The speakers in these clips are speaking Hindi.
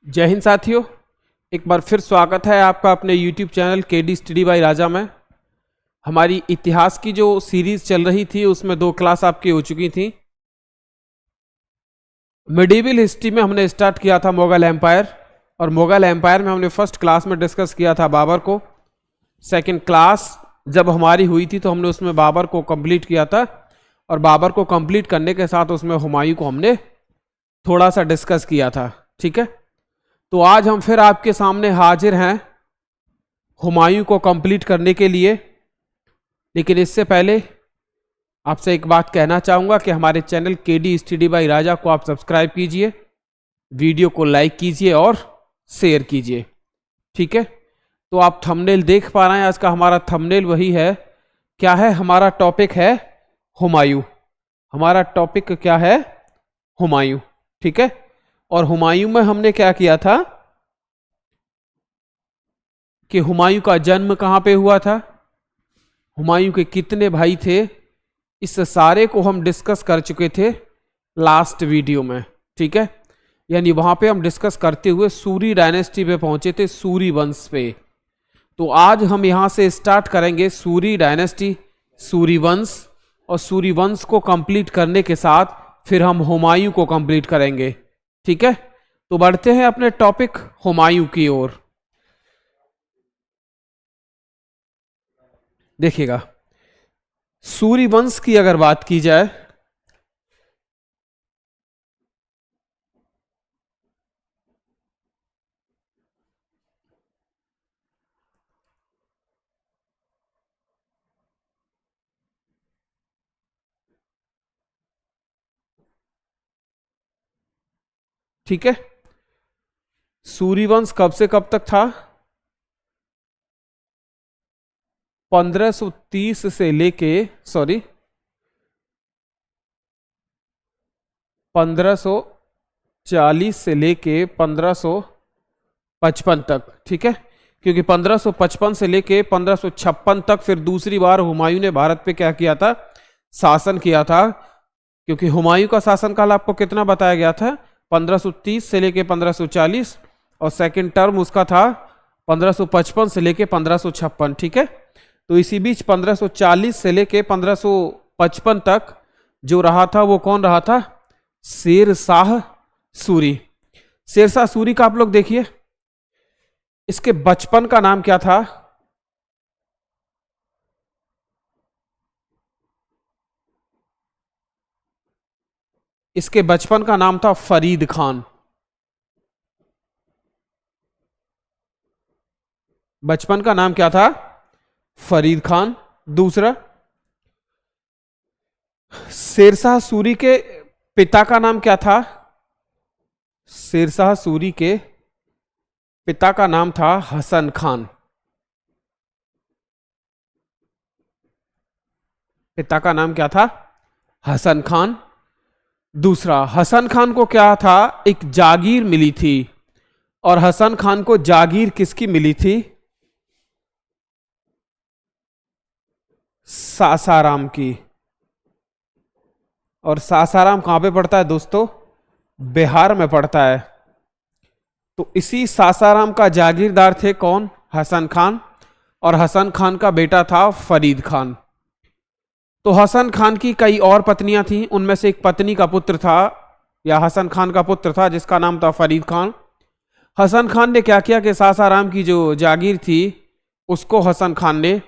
जय हिंद साथियों, एक बार फिर स्वागत है आपका अपने YouTube channel KD study by Raja में। हमारी इतिहास की जो सीरीज चल रही थी उसमें 2 क्लास आपकी हो चुकी थी। मिडिवल हिस्ट्री में हमने स्टार्ट किया था मुगल एम्पायर, और मुगल एम्पायर में हमने फर्स्ट क्लास में डिस्कस किया था बाबर को। सेकंड क्लास जब हमारी हुई थी तो हमने उसमें बाबर को कंप्लीट किया था, और बाबर को कंप्लीट करने के साथ उसमें हुमायूं को हमने थोड़ा सा डिस्कस किया था। ठीक है, तो आज हम फिर आपके सामने हाजिर हैं हुमायूं को कंप्लीट करने के लिए। लेकिन इससे पहले आपसे एक बात कहना चाहूँगा कि हमारे चैनल केडी स्टडी बाय राजा को आप सब्सक्राइब कीजिए, वीडियो को लाइक कीजिए और शेयर कीजिए। ठीक है, तो आप थंबनेल देख पा रहे हैं। आज का हमारा थंबनेल वही है। क्या है हमारा टॉपिक? है हुमायूं। हमारा टॉपिक क्या है? हुमायूं। ठीक है, और हुमायूं में हमने क्या किया था कि हुमायूं का जन्म कहां पे हुआ था, हुमायूं के कितने भाई थे, इस सारे को हम डिस्कस कर चुके थे लास्ट वीडियो में। ठीक है, यानी वहां पे हम डिस्कस करते हुए सूरी डायनेस्टी पे पहुंचे थे, सूरी वंश पे। तो आज हम यहां से स्टार्ट करेंगे सूरी डायनेस्टी, सूरी वंश, और सूरी वंश को कंप्लीट करने के साथ फिर हम हुमायूं को कंप्लीट करेंगे। ठीक है, तो बढ़ते हैं अपने टॉपिक हुमायूं की ओर। देखिएगा, सूरी वंश की अगर बात की जाए ठीक है, सूरी वंश कब से कब तक था? 1530 से लेके 1540 से लेके 1555 तक। ठीक है, क्योंकि 1555 से लेके 1556 तक फिर दूसरी बार हुमायूं ने भारत पे क्या किया था? शासन किया था। क्योंकि हुमायूं का शासनकाल आपको कितना बताया गया था? 1530 से लेके 1540, और सेकंड टर्म उसका था 1555 से लेके 1556। ठीक है, तो इसी बीच 1540 से लेके 1555 तक जो रहा था वो कौन रहा था? शेर शाह सूरी। शेर शाह सूरी का आप लोग देखिए, इसके बचपन का नाम क्या था? इसके बचपन का नाम था फरीद खान। बचपन का नाम क्या था? फरीद खान। दूसरा, शेरशाह सूरी के पिता का नाम क्या था? शेरशाह सूरी के पिता का नाम था हसन खान। पिता का नाम क्या था? हसन खान। दूसरा, हसन खान को क्या था? एक जागीर मिली थी, और हसन खान को जागीर किसकी मिली थी? सासाराम की। और सासाराम कहां पे पड़ता है दोस्तों? बिहार में पड़ता है। तो इसी सासाराम का जागीरदार थे कौन? हसन खान, और हसन खान का बेटा था फरीद खान। तो हसन खान की कई और पत्नियां थीं, उनमें से एक पत्नी का पुत्र था, या हसन खान का पुत्र था, जिसका नाम था फरीद खान। हसन खान ने क्या किया कि सासाराम की जो जागीर थी उसको हसन खान ने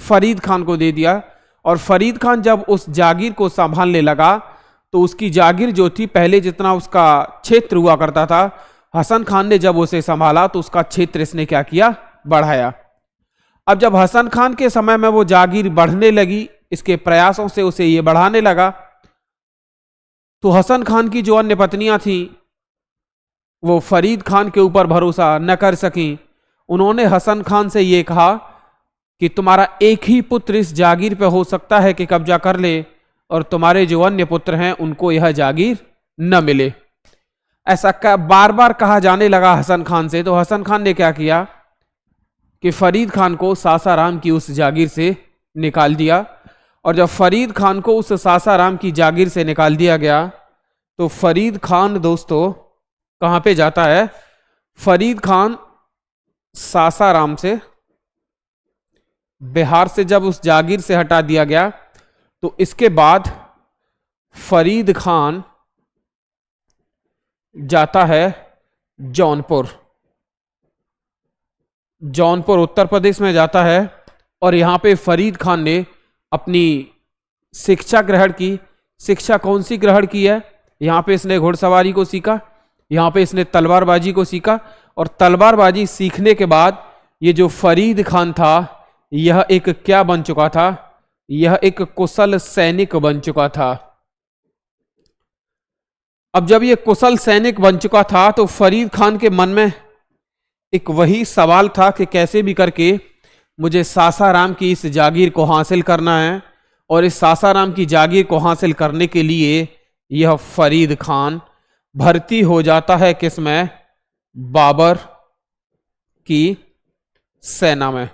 फरीद खान को दे दिया। और फरीद खान जब उस जागीर को संभालने लगा तो उसकी जागीर जो थी, पहले जितना उसका क्षेत्र हुआ करता था, हसन खान ने जब उसे संभाला तो उसका क्षेत्र इसने क्या किया? बढ़ाया। अब जब हसन खान के समय में वो जागीर बढ़ने लगी, इसके प्रयासों से उसे ये बढ़ाने लगा, तो हसन खान की जो अन्य पत्नियां थीं वो फरीद खान के ऊपर भरोसा न कर सकीं। उन्होंने हसन खान से ये कहा कि तुम्हारा एक ही पुत्र इस जागीर पे हो सकता है कि कब्जा कर ले, और तुम्हारे जो अन्य पुत्र हैं उनको यह जागीर न मिले। ऐसा बार बार कहा जाने लगा हसन खान से। तो हसन खान ने क्या किया कि फरीद खान को सासाराम की उस जागीर से निकाल दिया। और जब फरीद खान को उस सासाराम की जागीर से निकाल दिया गया तो फरीद खान दोस्तों कहां पे जाता है? फरीद खान सासाराम से, बिहार से जब उस जागीर से हटा दिया गया तो इसके बाद फरीद खान जाता है जौनपुर। जौनपुर उत्तर प्रदेश में जाता है और यहां पे फरीद खान ने अपनी शिक्षा ग्रहण की। शिक्षा कौन सी ग्रहण की है? यहां पे इसने घुड़सवारी को सीखा, यहां पे इसने तलवारबाजी को सीखा, और तलवारबाजी सीखने के बाद ये जो फरीद खान था यह एक क्या बन चुका था? यह एक कुशल सैनिक बन चुका था। अब जब यह कुशल सैनिक बन चुका था तो फरीद खान के मन में एक वही सवाल था कि कैसे भी करके मुझे सासाराम की इस जागीर को हासिल करना है, और इस सासाराम की जागीर को हासिल करने के लिए यह फरीद खान भर्ती हो जाता है किसमें? बाबर की सेना में।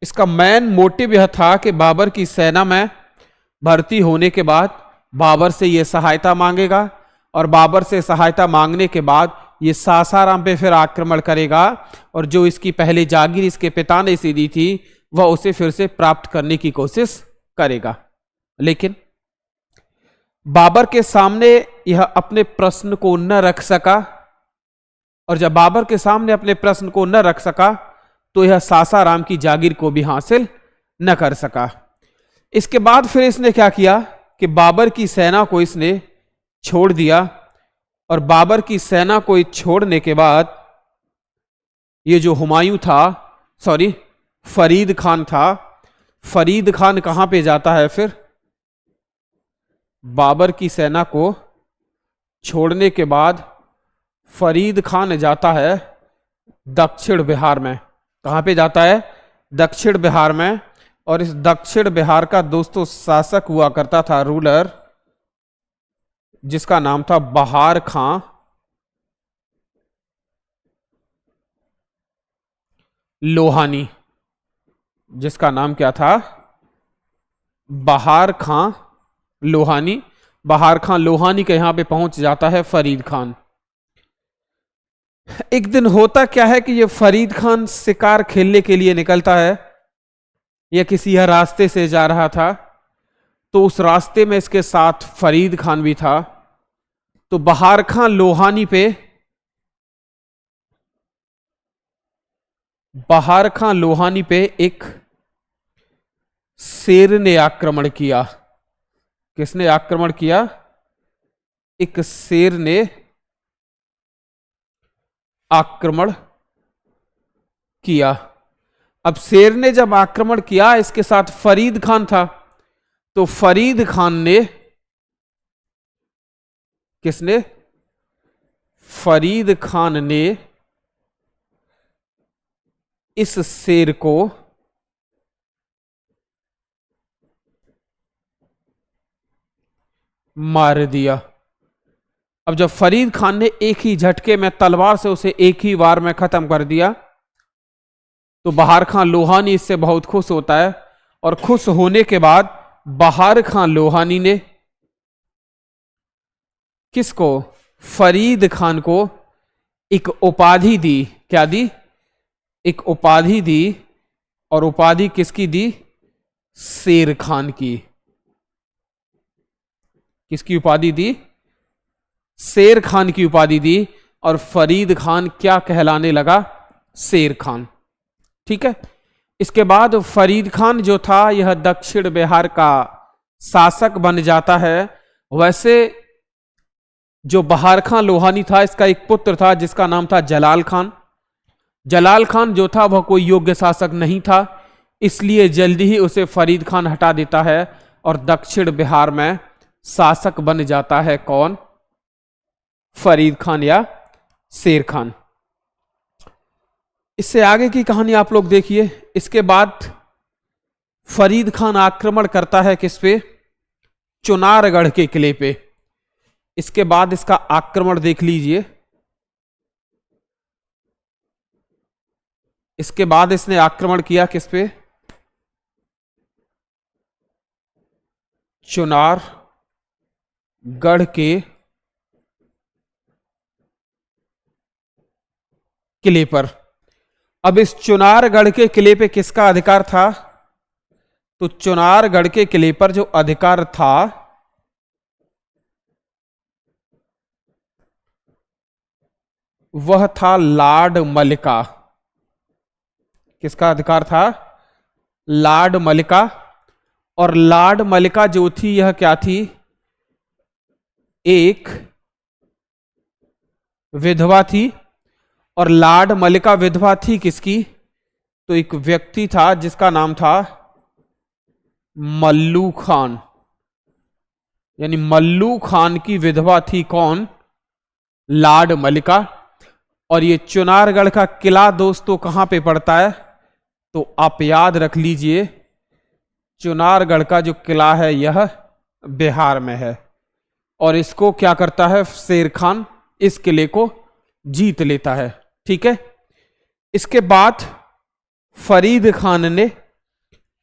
इसका मेन मोटिव यह था कि बाबर की सेना में भर्ती होने के बाद बाबर से यह सहायता मांगेगा, और बाबर से सहायता मांगने के बाद ये सासाराम पे फिर आक्रमण करेगा, और जो इसकी पहले जागीर इसके पिता ने इसे दी थी वह उसे फिर से प्राप्त करने की कोशिश करेगा। लेकिन बाबर के सामने यह अपने प्रश्न को न रख सका, और जब बाबर के सामने अपने प्रश्न को न रख सका तो यह सासाराम की जागीर को भी हासिल न कर सका। इसके बाद फिर इसने क्या किया कि बाबर की सेना को इसने छोड़ दिया, और बाबर की सेना को छोड़ने के बाद ये जो हुमायूं था, सॉरी फरीद खान था, फरीद खान कहां पे जाता है? फिर बाबर की सेना को छोड़ने के बाद फरीद खान जाता है दक्षिण बिहार में। कहां पे जाता है? दक्षिण बिहार में। और इस दक्षिण बिहार का दोस्तों शासक हुआ करता था, रूलर, जिसका नाम था बहार खां लोहानी। जिसका नाम क्या था? बहार खां लोहानी। बहार खां लोहानी के यहां पे पहुंच जाता है फरीद खान। एक दिन होता क्या है कि ये फरीद खान शिकार खेलने के लिए निकलता है, या किसी यह रास्ते से जा रहा था, तो उस रास्ते में इसके साथ फरीद खान भी था। तो बहार खां लोहानी पे, बहार खां लोहानी पे एक शेर ने आक्रमण किया। किसने आक्रमण किया? एक शेर ने आक्रमण किया। अब शेर ने जब आक्रमण किया, इसके साथ फरीद खान था, तो फरीद खान ने, किसने? फरीद खान ने इस शेर को मार दिया। अब जब फरीद खान ने एक ही झटके में तलवार से उसे एक ही वार में खत्म कर दिया, तो बहार खां लोहानी इससे बहुत खुश होता है, और खुश होने के बाद बहार खां लोहानी ने किसको? फरीद खान को एक उपाधि दी। क्या दी? एक उपाधि दी। और उपाधि किसकी दी? शेर खान की। किसकी उपाधि दी? शेर खान की उपाधि दी। और फरीद खान क्या कहलाने लगा? शेर खान। ठीक है। इसके बाद फरीद खान जो था यह दक्षिण बिहार का शासक बन जाता है। वैसे जो बहार खां लोहानी था, इसका एक पुत्र था जिसका नाम था जलाल खान। जलाल खान जो था वह कोई योग्य शासक नहीं था, इसलिए जल्दी ही उसे फरीद खान हटा देता है, और दक्षिण बिहार में शासक बन जाता है कौन? फरीद खान या शेर खान। इससे आगे की कहानी आप लोग देखिए। इसके बाद फरीद खान आक्रमण करता है किस पे? चुनारगढ़ के किले पे। इसके बाद इसका आक्रमण देख लीजिए। इसके बाद इसने आक्रमण किया किस पे? चुनारगढ़ के किले पर। अब इस चुनारगढ़ के किले पे किसका अधिकार था? तो चुनारगढ़ के किले पर जो अधिकार था वह था लॉर्ड मलिका। किसका अधिकार था? लॉर्ड मलिका। और लॉर्ड मलिका जो थी यह क्या थी? एक विधवा थी। और लॉर्ड मलिका विधवा थी किसकी? तो एक व्यक्ति था जिसका नाम था मल्लू खान। यानी मल्लू खान की विधवा थी कौन? लॉर्ड मलिका। और ये चुनारगढ़ का किला दोस्तों कहां पे पड़ता है? तो आप याद रख लीजिए, चुनारगढ़ का जो किला है यह बिहार में है। और इसको क्या करता है? शेर खान इस किले को जीत लेता है। ठीक है। इसके बाद फरीद खान ने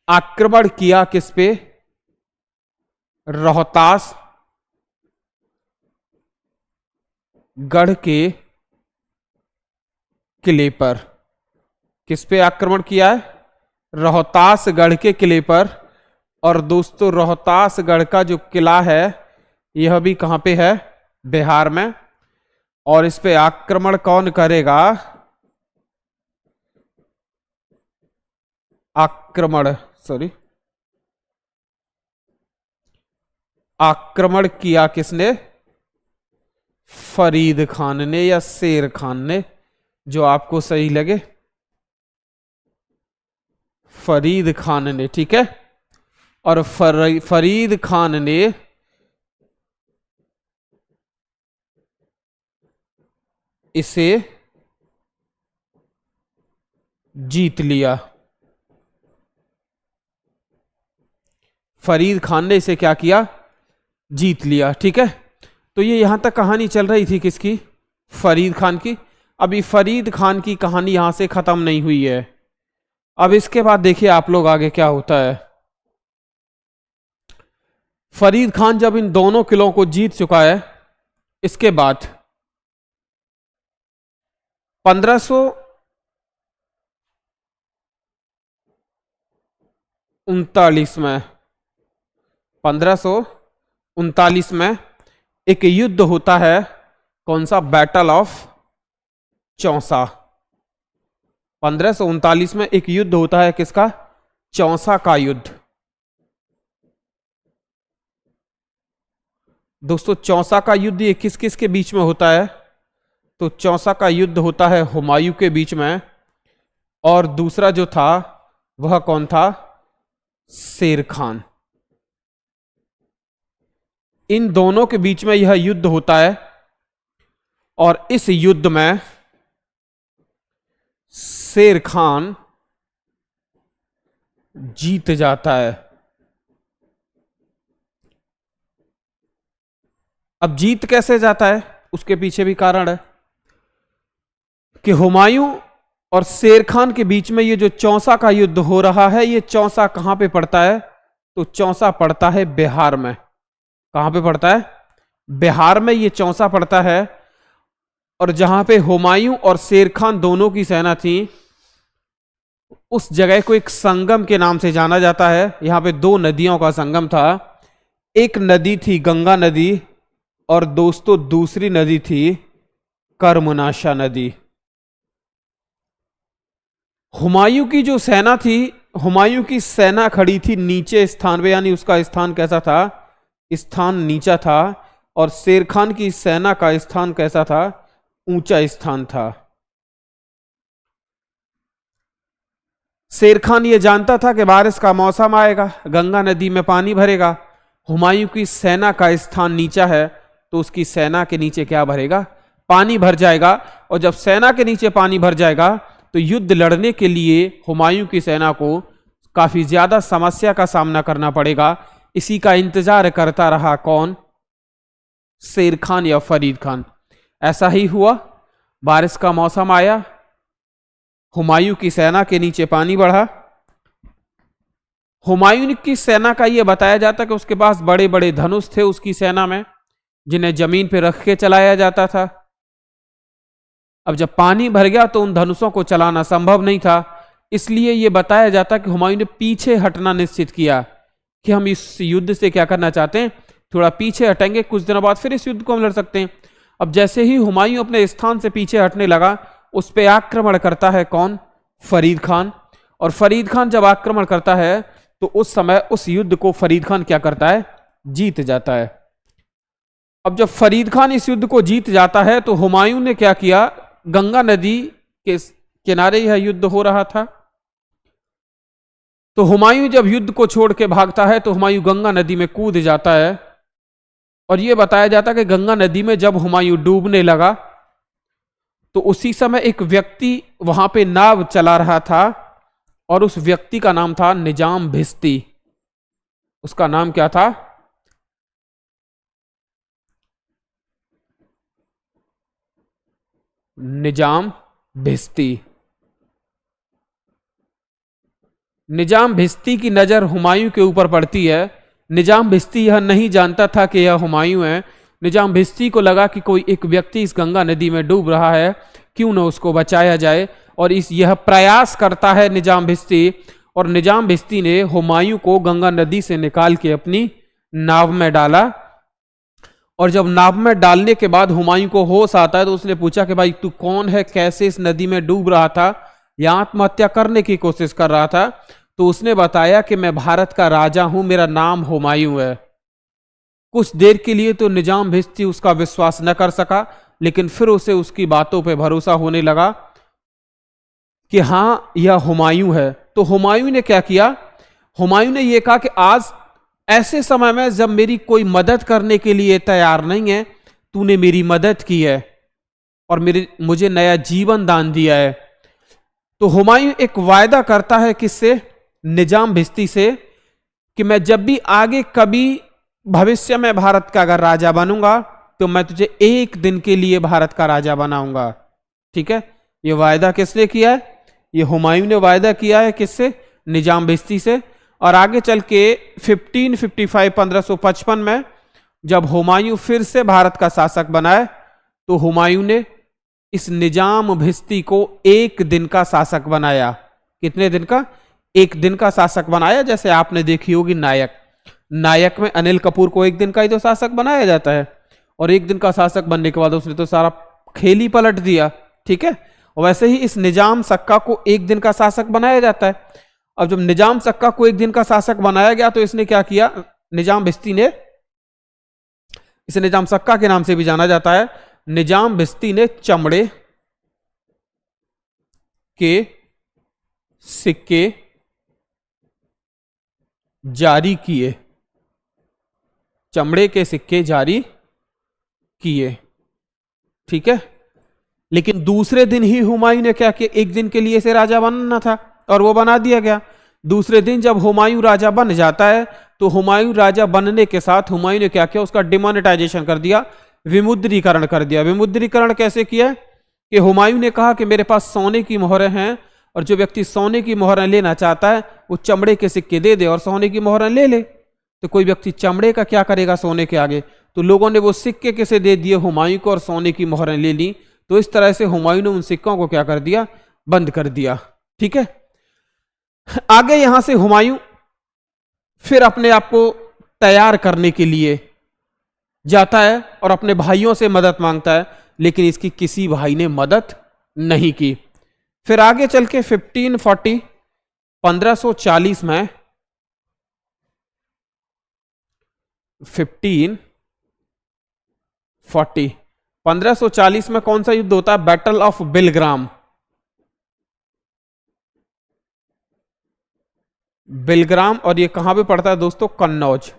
आक्रमण किया किस पे? रोहतास गढ़ के किले पर। किस पे आक्रमण किया है? रोहतास गढ़ के किले पर। और दोस्तों रोहतास गढ़ का जो किला है यह भी कहां पे है? बिहार में। और इस पे आक्रमण कौन करेगा? आक्रमण किया किसने? फरीद खान ने या शेर खान ने, जो आपको सही लगे। फरीद खान ने। ठीक है। और फरीद खान ने इसे जीत लिया। फरीद खान ने इसे क्या किया? जीत लिया। ठीक है। तो ये यहां तक कहानी चल रही थी किसकी? फरीद खान की। अभी फरीद खान की कहानी यहां से खत्म नहीं हुई है। अब इसके बाद देखिए आप लोग आगे क्या होता है। फरीद खान जब इन दोनों किलों को जीत चुका है, इसके बाद 1539 में एक युद्ध होता है। कौन सा? Battle of Chausa. 1539 में एक युद्ध होता है। किसका? चौसा का युद्ध। दोस्तों चौसा का युद्ध ये किस किस के बीच में होता है? तो चौसा का युद्ध होता है हुमायूं के बीच में। और दूसरा जो था वह कौन था? शेर खान। इन दोनों के बीच में यह युद्ध होता है। और इस युद्ध में शेर खान जीत जाता है। अब जीत कैसे जाता है? उसके पीछे भी कारण है कि हुमायूं और शेर खान के बीच में ये जो चौसा का युद्ध हो रहा है, ये चौसा कहां पे पड़ता है? तो चौसा पड़ता है बिहार में। कहां पे पड़ता है? बिहार में ये चौसा पड़ता है। और जहां पे हुमायूं और शेर खान दोनों की सेना थी, उस जगह को एक संगम के नाम से जाना जाता है। यहां पे दो नदियों का संगम था। एक नदी थी गंगा नदी, और दोस्तों दूसरी नदी थी कर्मनाशा नदी। हुमायूं की जो सेना थी, हुमायूं की सेना खड़ी थी नीचे स्थान पे, यानी उसका स्थान कैसा था? स्थान नीचा था। और शेर खान की सेना का स्थान कैसा था? ऊंचा स्थान था। शेर खान ये जानता था कि बारिश का मौसम आएगा, गंगा नदी में पानी भरेगा। हुमायूं की सेना का स्थान नीचा है, तो उसकी सेना के नीचे क्या भरेगा? पानी भर जाएगा। और जब सेना के नीचे पानी भर जाएगा तो युद्ध लड़ने के लिए हुमायूं की सेना को काफी ज्यादा समस्या का सामना करना पड़ेगा। इसी का इंतजार करता रहा कौन? शेर खान या फरीद खान। ऐसा ही हुआ। बारिश का मौसम आया, हुमायूं की सेना के नीचे पानी बढ़ा। हुमायूं की सेना का यह बताया जाता कि उसके पास बड़े बड़े धनुष थे उसकी सेना में, जिन्हें जमीन पर रख के चलाया जाता था। अब जब पानी भर गया तो उन धनुषों को चलाना संभव नहीं था, इसलिए यह बताया जाता कि हुमायूं ने पीछे हटना निश्चित किया कि हम इस युद्ध से क्या करना चाहते हैं, थोड़ा पीछे हटेंगे, कुछ दिनों बाद फिर इस युद्ध को हम लड़ सकते हैं। अब जैसे ही हुमायूं अपने स्थान से पीछे हटने लगा, उस पर आक्रमण करता है कौन? फरीद खान। और फरीद खान जब आक्रमण करता है तो उस समय उस युद्ध को फरीद खान क्या करता है? जीत जाता है। अब जब फरीद खान इस युद्ध को जीत जाता है तो हुमायूं ने क्या किया? गंगा नदी के किनारे यह युद्ध हो रहा था, तो हुमायूं जब युद्ध को छोड़ के भागता है तो हुमायूं गंगा नदी में कूद जाता है। और यह बताया जाता है कि गंगा नदी में जब हुमायूं डूबने लगा तो उसी समय एक व्यक्ति वहां पे नाव चला रहा था, और उस व्यक्ति का नाम था निजाम भिस्ती। उसका नाम क्या था? निजाम भिस्ती। निजाम भिस्ती की नजर हुमायूं के ऊपर पड़ती है। निजाम भिस्ती यह नहीं जानता था कि यह हुमायूं है। निजाम भिस्ती को लगा कि कोई एक व्यक्ति इस गंगा नदी में डूब रहा है, क्यों न उसको बचाया जाए, और यह प्रयास करता है निजाम भिस्ती। और निजाम भिस्ती ने हुमायूं को गंगा नदी से निकाल के अपनी नाव में डाला। और जब नाव में डालने के बाद हुमायूं को होश आता है तो उसने पूछा कि भाई तू कौन है, कैसे इस नदी में डूब रहा था या आत्महत्या करने की कोशिश कर रहा था? तो उसने बताया कि मैं भारत का राजा हूं, मेरा नाम हुमायूं है। कुछ देर के लिए तो निजाम भिस्ती उसका विश्वास न कर सका, लेकिन फिर उसे उसकी बातों पे भरोसा होने लगा कि हां यह हुमायूं है। तो हुमायूं ने क्या किया? हुमायूं ने यह कहा कि आज ऐसे समय में जब मेरी कोई मदद करने के लिए तैयार नहीं है, तूने मेरी मदद की है और मुझे नया जीवन दान दिया है। तो हुमायूं एक वायदा करता है किससे? निजाम भिस्ती से, कि मैं जब भी आगे कभी भविष्य में भारत का अगर राजा बनूंगा तो मैं तुझे एक दिन के लिए भारत का राजा बनाऊंगा। ठीक है, ये वायदा किसने किया है? ये हुमायूं ने वायदा किया है। किससे? निजाम भिस्ती से। और आगे चल के 1555 में जब हुमायूं फिर से भारत का शासक बनाए तो हुमायूं ने इस निजाम भिस्ती को एक दिन का शासक बनाया। कितने दिन का? एक दिन का शासक बनाया। जैसे आपने देखी होगी नायक, नायक में अनिल कपूर को एक दिन का ही तो शासक बनाया जाता है, और एक दिन का शासक बनने के बाद उसने तो सारा खेल ही पलट दिया। ठीक है, और वैसे ही इस निजाम सक्का को एक दिन का शासक बनाया जाता है। अब जब निजाम सक्का को एक दिन का शासक बनाया गया तो इसने क्या किया? निजाम भिस्ती ने, इसे निजाम सक्का के नाम से भी जाना जाता है, निजाम भिस्ती ने चमड़े के सिक्के जारी किए। चमड़े के सिक्के जारी किए। ठीक है, लेकिन दूसरे दिन ही हुमायूं ने क्या किया? एक दिन के लिए इसे राजा बनना था और वो बना दिया गया। दूसरे दिन जब हुमायूं राजा बन जाता है तो हुमायूं राजा बनने के साथ हुमायूं ने क्या किया? उसका डिमोनेटाइजेशन कर दिया, विमुद्रीकरण कर दिया। विमुद्रीकरण कैसे किया? कि हुमायूं ने कहा कि मेरे पास सोने की मोहरें हैं, और जो व्यक्ति सोने की मोहरें लेना चाहता है वो चमड़े के सिक्के दे दे और सोने की मोहरें ले ले। तो कोई व्यक्ति चमड़े का क्या करेगा सोने के आगे? तो लोगों ने वो सिक्के किसे दे दिए? हुमायूं को, और सोने की मोहरें ले ली। तो इस तरह से हुमायूं ने उन सिक्कों को क्या कर दिया? बंद कर दिया। ठीक है, आगे यहां से हुमायूं फिर अपने आप को तैयार करने के लिए जाता है और अपने भाइयों से मदद मांगता है, लेकिन इसकी किसी भाई ने मदद नहीं की। फिर आगे चल के 1540 में 1540 में कौन सा युद्ध होता है? Battle of Bilgram. बिलग्राम, और ये कहां पे पड़ता है दोस्तों? कन्नौज।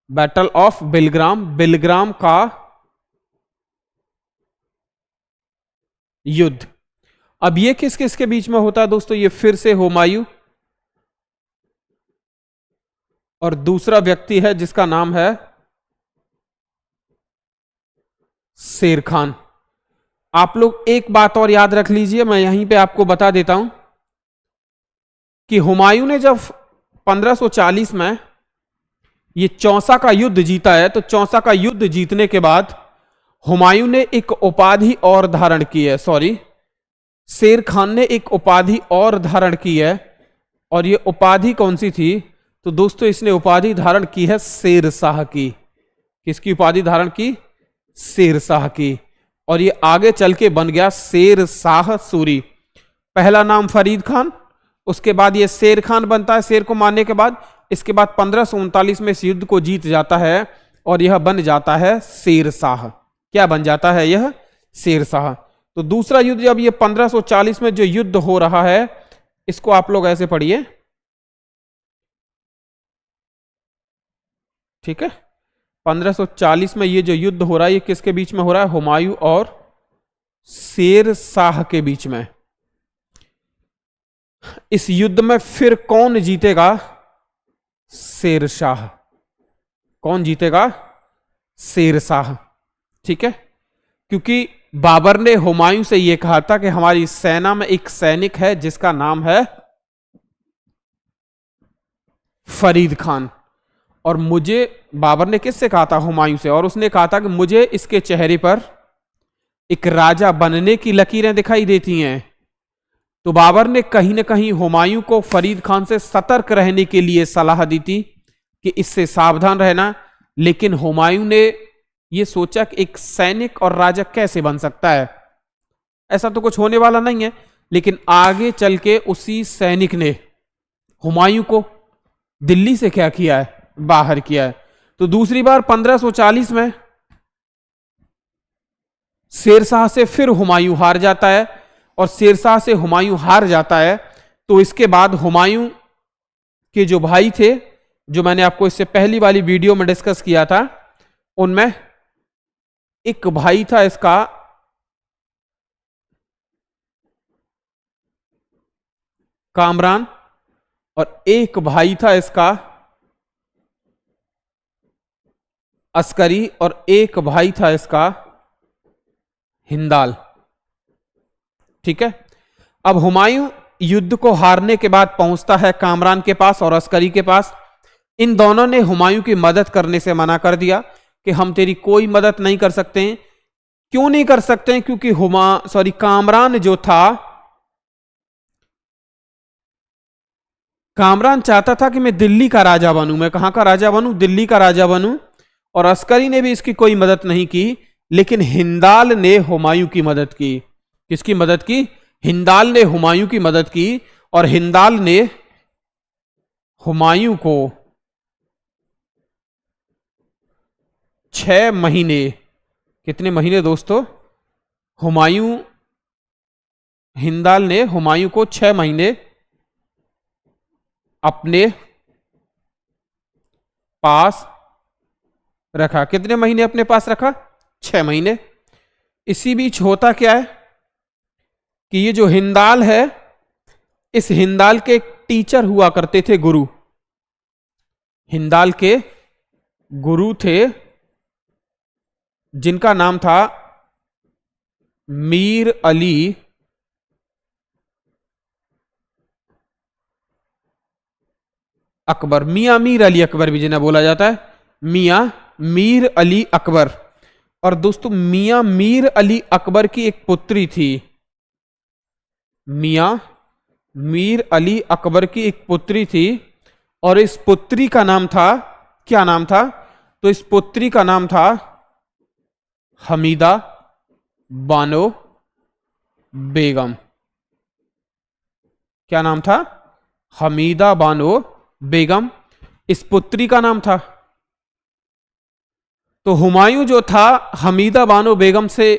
बैटल ऑफ बिलग्राम, बिलग्राम का युद्ध। अब ये किस किस के बीच में होता है दोस्तों? ये फिर से हुमायूं और दूसरा व्यक्ति है जिसका नाम है शेर खान। आप लोग एक बात और याद रख लीजिए, मैं यहीं पे आपको बता देता हूं कि हुमायूं ने जब 1540 में ये चौसा का युद्ध जीता है, तो चौसा का युद्ध जीतने के बाद हुमायूं ने एक उपाधि और धारण की है, सॉरी, शेर खान ने एक उपाधि और धारण की है, और ये उपाधि कौन सी थी? तो दोस्तों इसने उपाधि धारण की है शेरशाह की। किसकी उपाधि धारण की? शेरशाह की। और ये आगे चल के बन गया शेरशाह सूरी। पहला नाम फरीद खान, उसके बाद ये शेर खान बनता है शेर को मारने के बाद। इसके बाद 1539 में इस युद्ध को जीत जाता है और यह बन जाता है शेरशाह। क्या बन जाता है यह? शेरशाह। तो दूसरा युद्ध, जब ये 1540 में जो युद्ध हो रहा है, इसको आप लोग ऐसे पढ़िए, ठीक है। 1540 में ये जो युद्ध हो रहा है, ये किसके बीच में हो रहा है? हुमायूं और शेरशाह के बीच में। इस युद्ध में फिर कौन जीतेगा? शेरशाह। कौन जीतेगा? शेरशाह, ठीक है। क्योंकि बाबर ने हुमायूं से यह कहा था कि हमारी सेना में एक सैनिक है जिसका नाम है फरीद खान, और मुझे, बाबर ने किससे कहा था? हुमायूं से। और उसने कहा था कि मुझे इसके चेहरे पर एक राजा बनने की लकीरें दिखाई देती हैं। तो बाबर ने कहीं ना कहीं हुमायूं को फरीद खान से सतर्क रहने के लिए सलाह दी थी कि इससे सावधान रहना। लेकिन हुमायूं ने यह सोचा कि एक सैनिक और राजा कैसे बन सकता है, ऐसा तो कुछ होने वाला नहीं है। लेकिन आगे चल के उसी सैनिक ने हुमायूं को दिल्ली से क्या किया है? बाहर किया है। तो दूसरी बार 1540 में शेरशाह से फिर हुमायूं हार जाता है, और शेरशाह से हुमायूं हार जाता है। तो इसके बाद हुमायूं के जो भाई थे, जो मैंने आपको इससे पहली वाली वीडियो में डिस्कस किया था, उनमें एक भाई था इसका कामरान, और एक भाई था इसका अस्करी, और एक भाई था इसका हिंदाल, ठीक है। अब हुमायूं युद्ध को हारने के बाद पहुंचता है कामरान के पास और अस्करी के पास। इन दोनों ने हुमायूं की मदद करने से मना कर दिया कि हम तेरी कोई मदद नहीं कर सकते हैं। क्यों नहीं कर सकते हैं? क्योंकि कामरान जो था, कामरान चाहता था कि मैं दिल्ली का राजा बनूं। मैं कहां का राजा बनूं? दिल्ली का राजा बनूं। और अस्करी ने भी इसकी कोई मदद नहीं की, लेकिन हिंदाल ने हुमायूं की मदद की। किसकी मदद की? हिंदाल ने हुमायूं की मदद की। और हिंदाल ने हुमायूं को 6 महीने, कितने महीने दोस्तों? हिंदाल ने हुमायूं को 6 महीने अपने पास रखा। कितने महीने अपने पास रखा? 6 महीने। इसी बीच होता क्या है कि ये जो हिंदाल है, इस हिंदाल के एक टीचर हुआ करते थे, गुरु। हिंदाल के गुरु थे जिनका नाम था मीर अली अकबर। मियां मीर अली अकबर भी जिन्हें बोला जाता है, मियां मीर अली अकबर। और दोस्तों मियां मीर अली अकबर की एक पुत्री थी। मियां मीर अली अकबर की एक पुत्री थी, और इस पुत्री का नाम था, क्या नाम था? तो इस पुत्री का नाम था हमीदा बानो बेगम। क्या नाम था? हमीदा बानो बेगम इस पुत्री का नाम था। तो हुमायूं जो था, हमीदा बानो बेगम से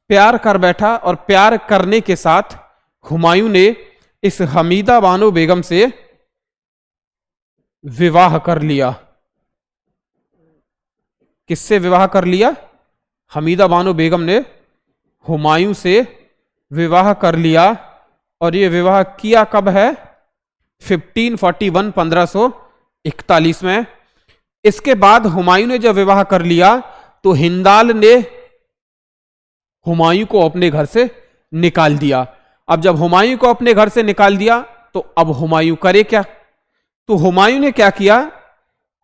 प्यार कर बैठा, और प्यार करने के साथ हुमायूं ने इस हमीदा बानो बेगम से विवाह कर लिया। किससे विवाह कर लिया? हमीदा बानो बेगम ने हुमायूं से विवाह कर लिया। और यह विवाह किया कब है? 1541, 1541 में। इसके बाद हुमायूं ने जब विवाह कर लिया, तो हिंदाल ने हुमायूं को अपने घर से निकाल दिया। अब जब हुमायूं को अपने घर से निकाल दिया, तो अब हुमायूं करे क्या? तो हुमायूं ने क्या किया?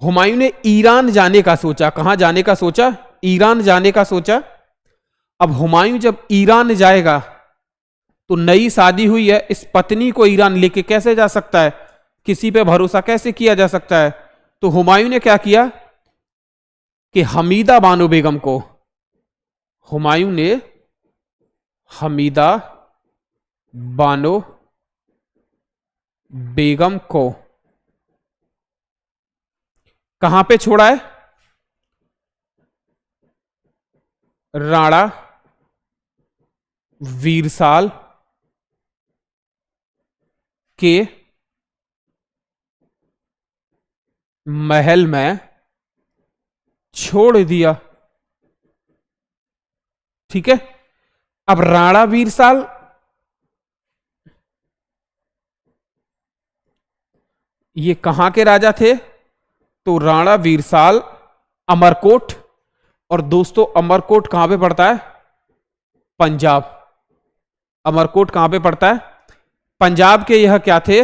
हुमायूं ने ईरान जाने का सोचा। कहां जाने का सोचा? ईरान जाने का सोचा। अब हुमायूं जब ईरान जाएगा तो नई शादी हुई है, इस पत्नी को ईरान लेके कैसे जा सकता है, किसी पे भरोसा कैसे किया जा सकता है। तो हुमायूं ने क्या किया कि हमीदा बानो बेगम को, हुमायूं ने हमीदा बानो बेगम को कहां पे छोड़ा है, राणा वीरसाल के महल में छोड़ दिया। ठीक है। अब राणा वीरसाल ये कहां के राजा थे, तो राणा वीरसाल अमरकोट, और दोस्तों अमरकोट कहां पे पड़ता है, पंजाब। अमरकोट कहां पे पड़ता है, पंजाब के यह क्या थे,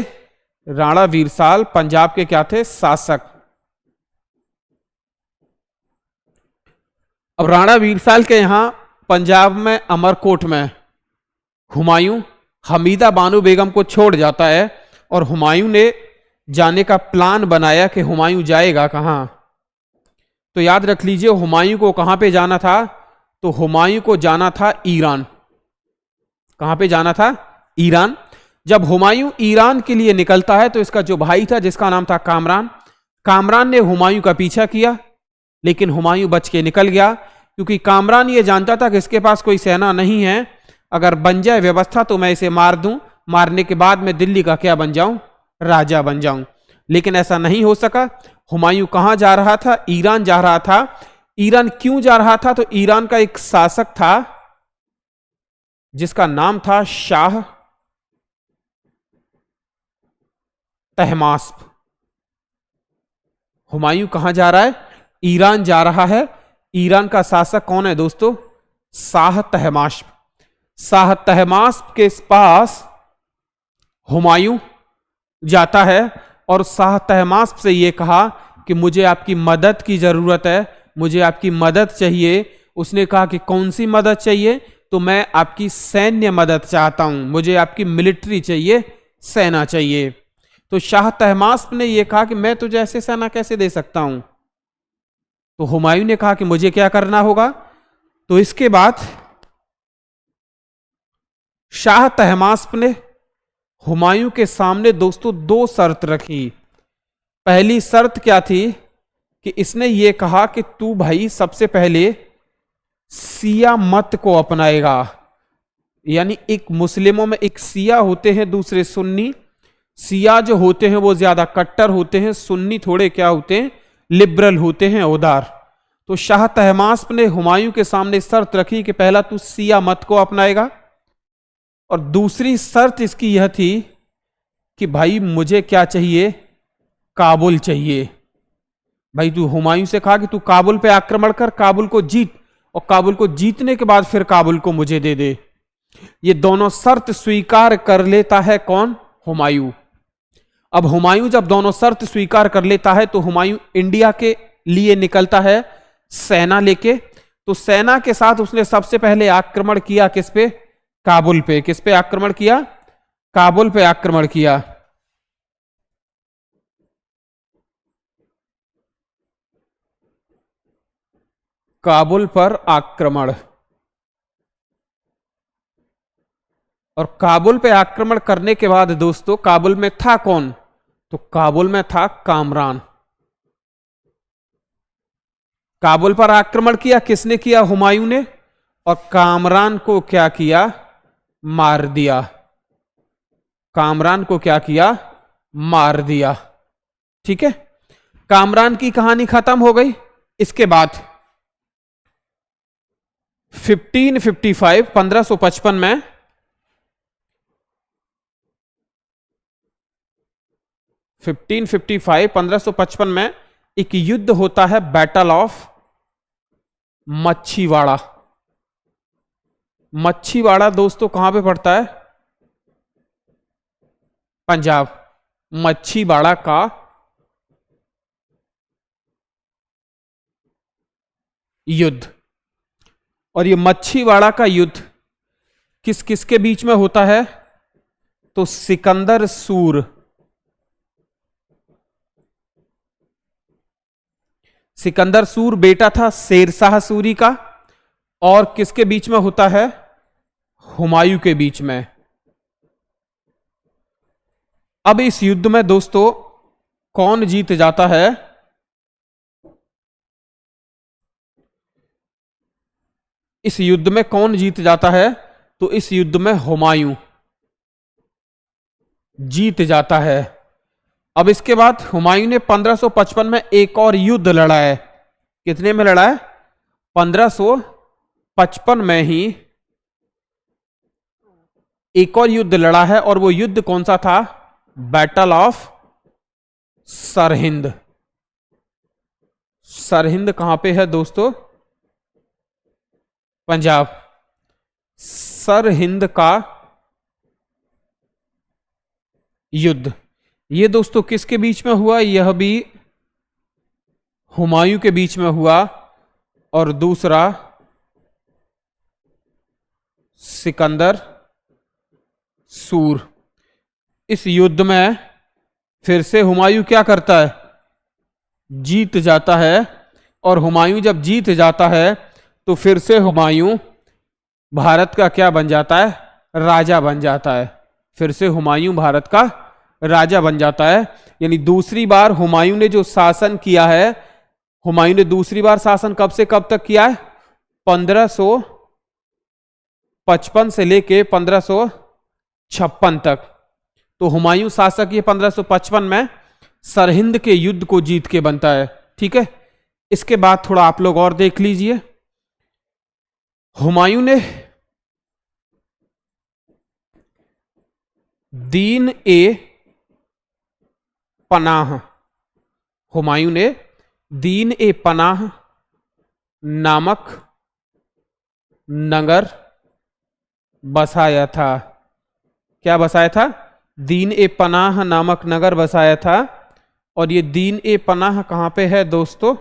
राणा वीरसाल पंजाब के क्या थे, शासक। अब राणा वीरसाल के यहां पंजाब में अमरकोट में हुमायूं हमीदा बानो बेगम को छोड़ जाता है, और हुमायूं ने जाने का प्लान बनाया कि हुमायूं जाएगा कहां। तो याद रख लीजिए हुमायूं को कहां पे जाना था, तो हुमायूं को जाना था ईरान। कहां पे जाना था, ईरान। जब हुमायूं ईरान के लिए निकलता है तो इसका जो भाई था जिसका नाम था कामरान, कामरान ने हुमायूं का पीछा किया, लेकिन हुमायूं बच के निकल गया, क्योंकि कामरान ये जानता था कि इसके पास कोई सेना नहीं है, अगर बन जाए व्यवस्था तो मैं इसे मार दूं, मारने के बाद मैं दिल्ली का क्या बन जाऊं, राजा बन जाऊं। लेकिन ऐसा नहीं हो सका। हुमायूं कहां जा रहा था, ईरान जा रहा था। ईरान क्यों जा रहा था, तो ईरान का एक शासक था जिसका नाम था शाह तहमास्प। हुमायूं कहां जा रहा है, ईरान जा रहा है। ईरान का शासक कौन है दोस्तों, शाह तहमास्प। शाह तहमास्प के पास हुमायूं जाता है और शाह तहमास्प से यह कहा कि मुझे आपकी मदद की जरूरत है, मुझे आपकी मदद चाहिए। उसने कहा कि कौन सी मदद चाहिए, तो मैं आपकी सैन्य मदद चाहता हूं, मुझे आपकी मिलिट्री चाहिए, सेना चाहिए। तो शाह तहमास्प ने यह कहा कि मैं तुझे ऐसे सेना कैसे दे सकता हूं। तो हुमायूं ने कहा कि मुझे क्या करना होगा। तो इसके बाद शाह तहमास्प ने हुमायूं के सामने दोस्तों दो शर्त रखी। पहली शर्त क्या थी कि इसने ये कहा कि तू भाई सबसे पहले सिया मत को अपनाएगा, यानी एक मुस्लिमों में एक सिया होते हैं, दूसरे सुन्नी। सिया जो होते हैं वो ज्यादा कट्टर होते हैं, सुन्नी थोड़े क्या होते हैं, लिबरल होते हैं, उदार। तो शाह तहमास्प ने हुमायूं के सामने शर्त रखी कि पहला तू सिया मत को अपनाएगा, और दूसरी शर्त इसकी यह थी कि भाई मुझे क्या चाहिए, काबुल चाहिए। भाई तू हुमायूं से कहा कि तू काबुल पे आक्रमण कर, काबुल को जीत, और काबुल को जीतने के बाद फिर काबुल को मुझे दे दे। ये दोनों शर्त स्वीकार कर लेता है कौन, हुमायूं। अब हुमायूं जब दोनों शर्त स्वीकार कर लेता है तो हुमायूं इंडिया के लिए निकलता है सेना लेके। तो सेना के साथ उसने सबसे पहले आक्रमण किया किस पे, काबुल पे। किस पे आक्रमण किया, काबुल पे आक्रमण किया। काबुल पर आक्रमण, और काबुल पे आक्रमण करने के बाद दोस्तों काबुल में था कौन, तो काबुल में था कामरान। काबुल पर आक्रमण किया किसने किया, हुमायूं ने, और कामरान को क्या किया, मार दिया। कामरान को क्या किया, मार दिया। ठीक है, कामरान की कहानी खत्म हो गई। इसके बाद 1555 में 1555 में एक युद्ध होता है, बैटल ऑफ मच्छीवाड़ा। मच्छीवाड़ा दोस्तों कहां पे पड़ता है, पंजाब। मच्छीवाड़ा का युद्ध। और ये मच्छीवाड़ा का युद्ध किस किस के बीच में होता है? तो सिकंदर सूर, सिकंदर सूर बेटा था शेरशाह सूरी का, और किसके बीच में होता है? हुमायूं के बीच में। अब इस युद्ध में दोस्तों कौन जीत जाता है? इस युद्ध में कौन जीत जाता है? तो इस युद्ध में हुमायूं जीत जाता है। अब इसके बाद हुमायूं ने 1555 में एक और युद्ध लड़ा है। कितने में लड़ा है? 1555 में ही एक और युद्ध लड़ा है, और वो युद्ध कौन सा था? Battle of Sirhind. सरहिंद कहां पे है दोस्तों? पंजाब। सरहिंद का युद्ध ये दोस्तों किसके बीच में हुआ? यह भी हुमायूं के बीच में हुआ, और दूसरा सिकंदर सूर। इस युद्ध में फिर से हुमायूं क्या करता है? जीत जाता है। और हुमायूं जब जीत जाता है तो फिर से हुमायूं भारत का क्या बन जाता है? राजा बन जाता है। फिर से हुमायूं भारत का राजा बन जाता है। यानी दूसरी बार हुमायूं ने जो शासन किया है, हुमायूं ने दूसरी बार शासन कब से कब तक किया है? 1555 से लेके 1556 तक। तो हुमायूं शासक ये 1555 में सरहिंद के युद्ध को जीत के बनता है। ठीक है, इसके बाद थोड़ा आप लोग और देख लीजिए। हुमायूं ने दीन ए पनाह, हुमायूं ने दीन ए पनाह नामक नगर बसाया था। क्या बसाया था? दीन ए पनाह नामक नगर बसाया था। और ये दीन ए पनाह कहां पे है दोस्तों?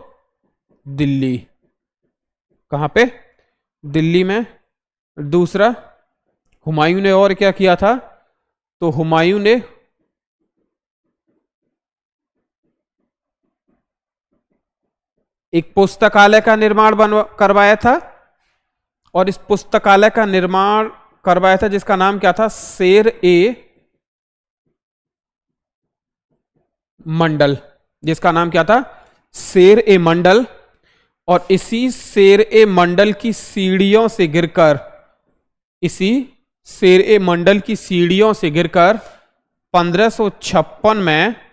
दिल्ली। कहां पे? दिल्ली में। दूसरा हुमायूं ने और क्या किया था? तो हुमायूं ने एक पुस्तकालय का निर्माण करवाया था, और इस पुस्तकालय का निर्माण करवाया था जिसका नाम क्या था? शेर ए मंडल। जिसका नाम क्या था? शेर ए मंडल। और इसी शेर ए मंडल की सीढ़ियों से गिरकर, इसी शेर ए मंडल की सीढ़ियों से गिरकर 1556 में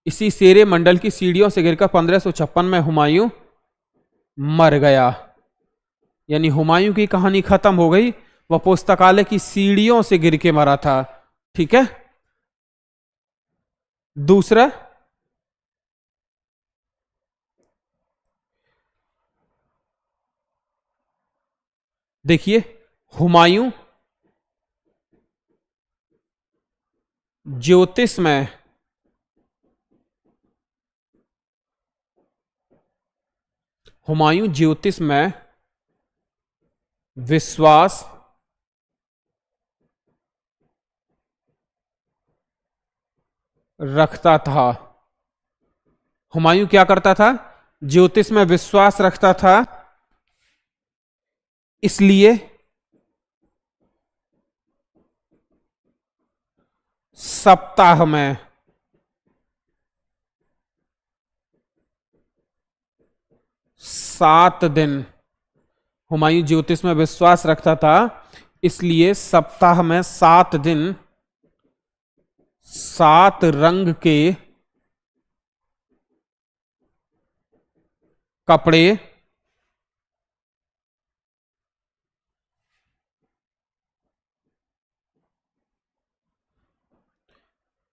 इसी शेर ए मंडल की सीढ़ियों से गिरकर 1556 में हुमायूं मर गया। यानी हुमायूं की कहानी खत्म हो गई। वह पुस्तकालय की सीढ़ियों से गिर के मरा था। ठीक है। दूसरा, देखिए, हुमायूं ज्योतिष में विश्वास रखता था। हुमायूं क्या करता था? ज्योतिष में विश्वास रखता था। इसलिए सप्ताह में 7 दिन हुमायूं ज्योतिष में विश्वास रखता था। इसलिए सप्ताह में 7 दिन 7 रंग के कपड़े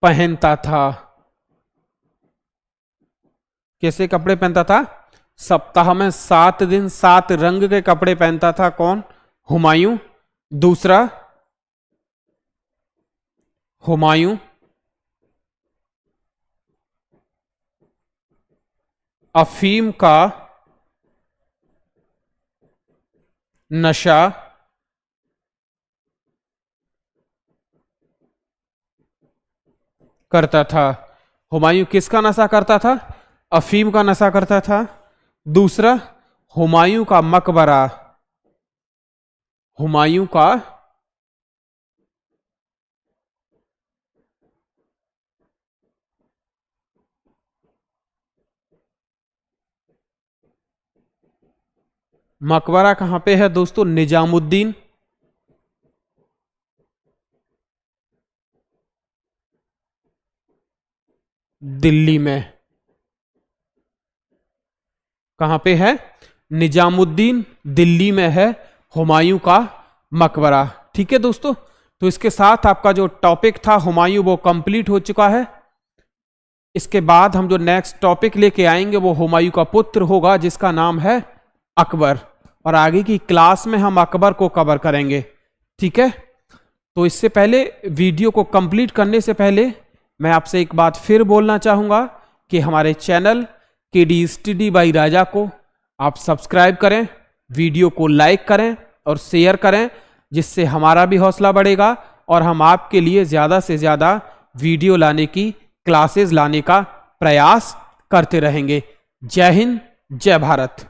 पहनता था। कैसे कपड़े पहनता था? सप्ताह में 7 दिन 7 रंग के कपड़े पहनता था। कौन? हुमायूं। दूसरा, हुमायूं अफीम का नशा करता था। हुमायूं किसका नशा करता था? अफीम का नशा करता था। दूसरा, हुमायूं का मकबरा, हुमायूं का मकबरा कहां पे है दोस्तों? निजामुद्दीन दिल्ली में। कहां पे है? निजामुद्दीन दिल्ली में है हुमायूं का मकबरा। ठीक है दोस्तों, तो इसके साथ आपका जो टॉपिक था हुमायूं वो कंप्लीट हो चुका है। इसके बाद हम जो नेक्स्ट टॉपिक लेके आएंगे वो हुमायूं का पुत्र होगा जिसका नाम है अकबर, और आगे की क्लास में हम अकबर को कवर करेंगे। ठीक है, तो इससे पहले वीडियो को कंप्लीट करने से पहले मैं आपसे एक बात फिर बोलना चाहूंगा कि हमारे चैनल केडी स्टडी बाई राजा को आप सब्सक्राइब करें, वीडियो को लाइक करें और शेयर करें, जिससे हमारा भी हौसला बढ़ेगा और हम आपके लिए ज़्यादा से ज़्यादा वीडियो लाने की, क्लासेस लाने का प्रयास करते रहेंगे। जय हिंद, जय भारत।